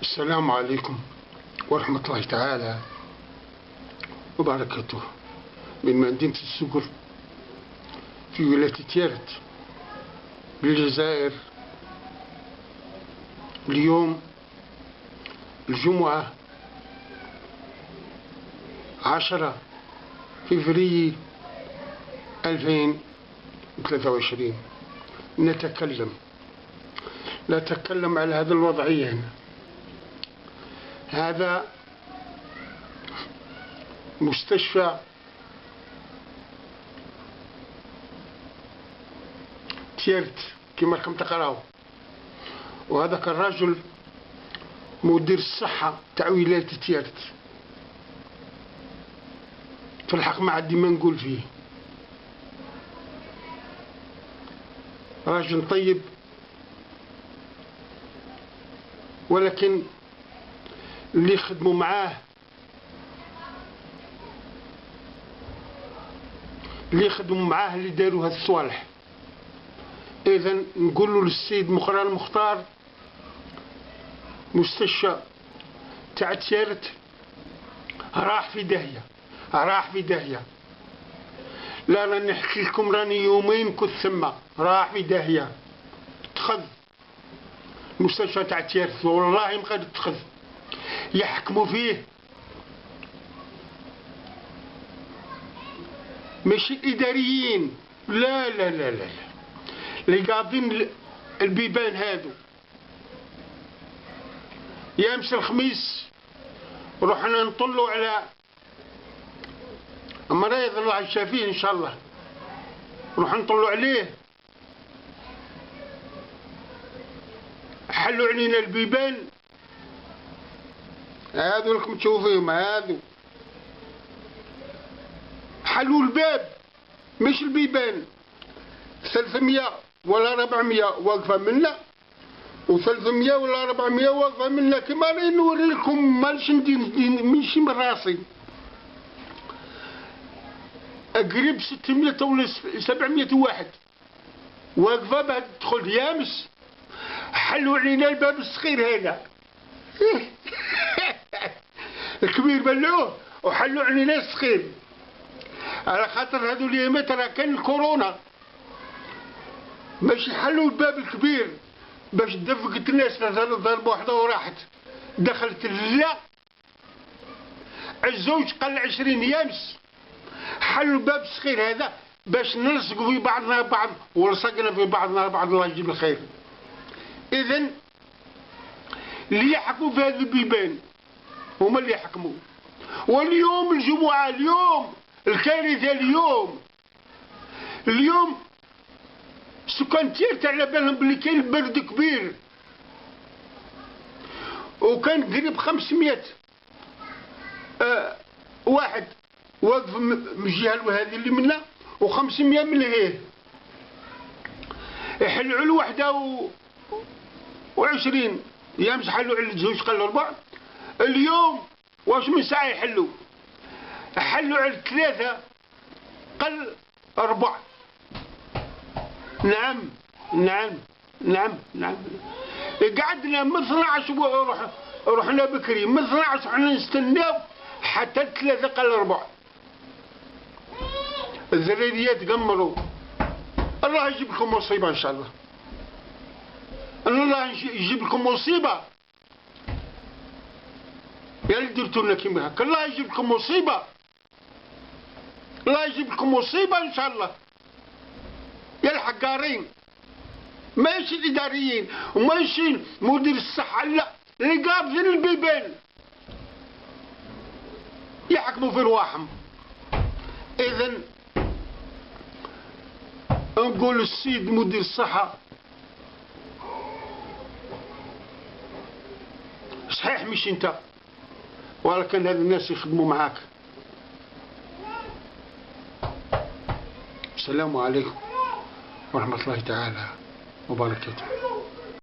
السلام عليكم ورحمة الله تعالى وبركاته. من مدينة السقر في ولاية تيارت بالجزائر. اليوم الجمعة 10 فبراير 2023. نتكلم على هذا الوضعية هنا. هذا مستشفى تيارت كما راكم تقراو، وهذاك الرجل مدير الصحة تاع ولاية تيارت. في الحق ما عندي ما نقول فيه، راجل طيب، ولكن اللي يخدموا معاه اللي داروا هاد الصوالح. اذا نقولوا للسيد مقران المختار مستشفى تاع تيارت راح في داهية. لا راني نحكي لكم، راني يومين كنت ثما، راح في داهية. تخذ المستشفى تاع تيارت والله ما قادر تخذ. يحكموا فيه ماشي الإداريين، لا لا لا لا اللي قاضين البيبان هادو. يامس الخميس رحنا نطلوا على مريض الله يشافيه ان شاء الله، نروح نطلوا عليه، حلوا علينا البيبان هادو راكم تشوفوهم، هادو حلوا الباب مش البيبان. 300 ولا 400 واقفة منا، و300 ولا 400 واقفة منا. كما راني نوري لكم، مانيش ماشي من راسي. قريب 600 ولا 700 واحد واقفة باه تدخل. يامس حلوا علينا الباب الصغير هذا الكبير بلوه وحلوا علينا الصغير، على خاطر هذو اليامات راه كان الكورونا، باش يحلوا الباب الكبير باش دفقت الناس. ضربة واحدة وراحت دخلت. لا، الزوج قال 20 يامس حلوا الباب الصغير هذا باش نلصقوا في بعضنا بعض، ولصقنا في بعضنا بعض، الله يجيب الخير. إذن اللي يحكموا في هذه البيبان هما اللي يحكموا. واليوم الجمعة، اليوم الكارثة، اليوم سكان تيارت على بالهم بلي كاين برد كبير، وكان قريب 500 واحد واقف من الجهة هذه اللي منا، و500 من هيه. يحلوا على 21 يامس، حلوا على الزوج قال 4. اليوم واش من ساعة يحلوا؟ حلوا على 3 قال 4. نعم. قعدنا من 12 رحنا بكري، من 12 حنا نستناو حتى 3 قال 4. الزريريات قمروا. الله يجيب لكم مصيبة ان شاء الله، الله يجيب لكم مصيبة. يا اللي درتوا لنا كيما هكا، الله يجيب لكم مصيبة، الله يجيب لكم مصيبة ان شاء الله. يا الحقارين، ماشي الإداريين وماشي مدير الصحة، لا، اللي قابضين البيبان يحكموا في رواحهم. إذن نقول للسيد مدير الصحة، صحيح مش انت، ولكن هذا الناس يخدموا معاك. السلام عليكم ورحمة الله تعالى وبركاته.